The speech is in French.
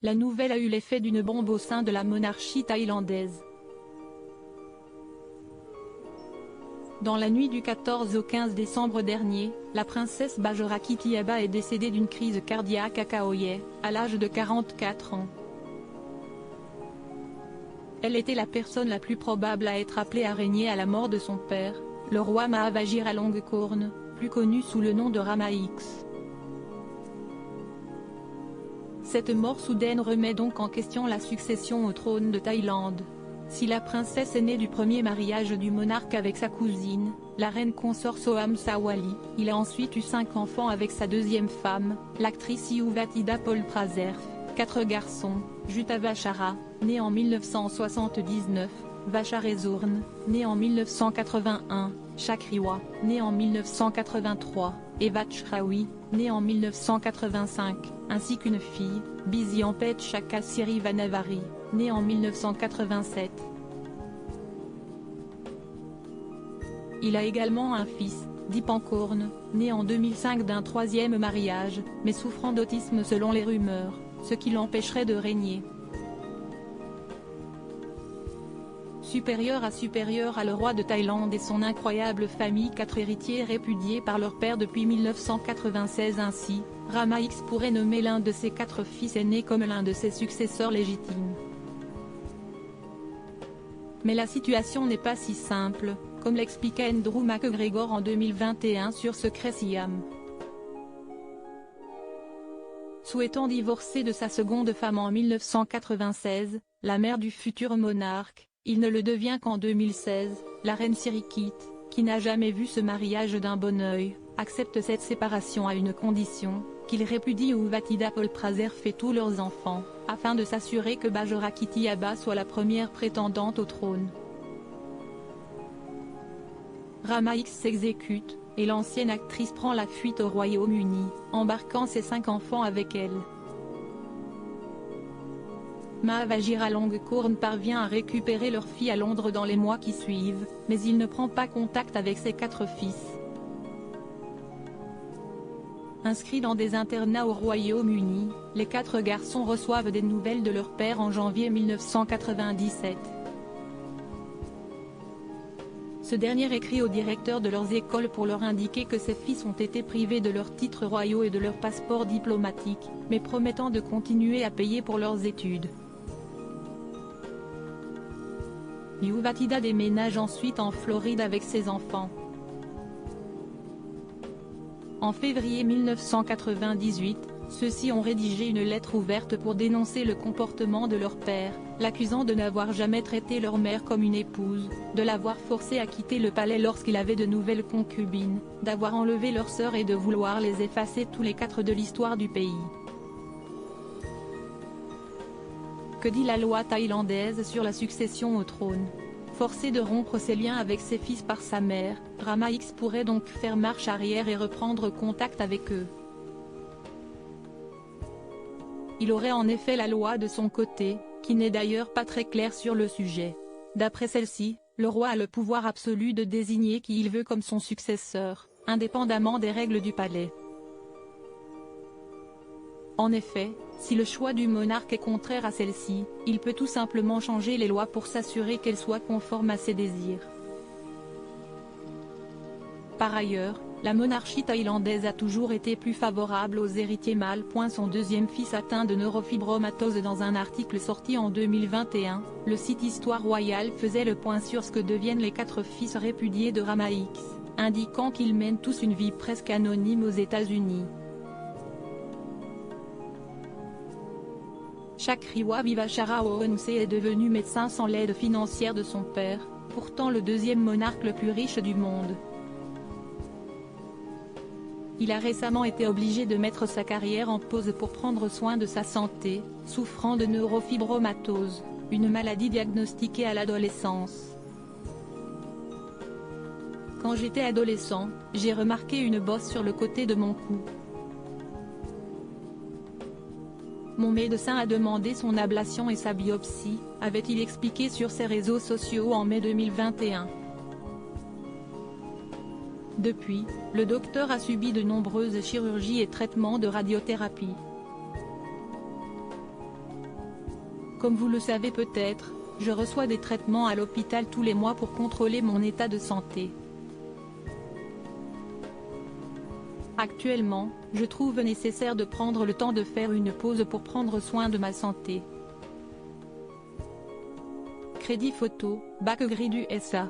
La nouvelle a eu l'effet d'une bombe au sein de la monarchie thaïlandaise. Dans la nuit du 14 au 15 décembre dernier, la princesse Bajorakittiaba est décédée d'une crise cardiaque à Khao Yai, à l'âge de 44 ans. Elle était la personne la plus probable à être appelée à régner à la mort de son père, le roi Maha Vajiralongkorn, plus connu sous le nom de Rama X. Cette mort soudaine remet donc en question la succession au trône de Thaïlande. Si la princesse est née du premier mariage du monarque avec sa cousine, la reine consort Soham Sawali, il a ensuite eu 5 enfants avec sa deuxième femme, l'actrice Yuvatida Polpraserf, 4 garçons, Jutta Vachara, né en 1979, Vacharezourn, né en 1981, Chakriwa, né en 1983, et Vachraoui, né en 1985, ainsi qu'une fille, Biziampet Chakasiri Vanavari, née en 1987. Il a également un fils, Dipankorn, né en 2005 d'un troisième mariage, mais souffrant d'autisme selon les rumeurs, ce qui l'empêcherait de régner. Supérieur à le roi de Thaïlande et son incroyable famille, 4 héritiers répudiés par leur père depuis 1996 ainsi, Rama X pourrait nommer l'un de ses 4 fils aînés comme l'un de ses successeurs légitimes. Mais la situation n'est pas si simple, comme l'expliquait Andrew McGregor en 2021 sur Secret Siam. Souhaitant divorcer de sa seconde femme en 1996, la mère du futur monarque, il ne le devient qu'en 2016, la reine Sirikit, qui n'a jamais vu ce mariage d'un bon œil, accepte cette séparation à une condition, qu'il répudie Yuvatida Polpraserf et tous leurs enfants, afin de s'assurer que Bajorakittiaba soit la première prétendante au trône. Rama X s'exécute, et l'ancienne actrice prend la fuite au Royaume-Uni, embarquant ses 5 enfants avec elle. Maha Vajiralongkorn parvient à récupérer leur fille à Londres dans les mois qui suivent, mais il ne prend pas contact avec ses 4 fils. Inscrits dans des internats au Royaume-Uni, les 4 garçons reçoivent des nouvelles de leur père en janvier 1997. Ce dernier écrit au directeur de leurs écoles pour leur indiquer que ses fils ont été privés de leurs titres royaux et de leurs passeports diplomatiques, mais promettant de continuer à payer pour leurs études. Yuvatida déménage ensuite en Floride avec ses enfants. En février 1998, ceux-ci ont rédigé une lettre ouverte pour dénoncer le comportement de leur père, l'accusant de n'avoir jamais traité leur mère comme une épouse, de l'avoir forcé à quitter le palais lorsqu'il avait de nouvelles concubines, d'avoir enlevé leurs sœurs et de vouloir les effacer tous les 4 de l'histoire du pays. Que dit la loi thaïlandaise sur la succession au trône? Forcé de rompre ses liens avec ses fils par sa mère, Rama X pourrait donc faire marche arrière et reprendre contact avec eux. Il aurait en effet la loi de son côté, qui n'est d'ailleurs pas très claire sur le sujet. D'après celle-ci, le roi a le pouvoir absolu de désigner qui il veut comme son successeur, indépendamment des règles du palais. En effet, si le choix du monarque est contraire à celle-ci, il peut tout simplement changer les lois pour s'assurer qu'elles soient conformes à ses désirs. Par ailleurs, la monarchie thaïlandaise a toujours été plus favorable aux héritiers mâles. Son deuxième fils atteint de neurofibromatose. Dans un article sorti en 2021, le site Histoire Royale faisait le point sur ce que deviennent les 4 fils répudiés de Rama X, indiquant qu'ils mènent tous une vie presque anonyme aux États-Unis. Chakriwa Vivacharaonse est devenu médecin sans l'aide financière de son père, pourtant le deuxième monarque le plus riche du monde. Il a récemment été obligé de mettre sa carrière en pause pour prendre soin de sa santé, souffrant de neurofibromatose, une maladie diagnostiquée à l'adolescence. Quand j'étais adolescent, j'ai remarqué une bosse sur le côté de mon cou. Mon médecin a demandé son ablation et sa biopsie, avait-il expliqué sur ses réseaux sociaux en mai 2021. Depuis, le docteur a subi de nombreuses chirurgies et traitements de radiothérapie. Comme vous le savez peut-être, je reçois des traitements à l'hôpital tous les mois pour contrôler mon état de santé. Actuellement, je trouve nécessaire de prendre le temps de faire une pause pour prendre soin de ma santé. Crédit photo, Bac Gris du SA.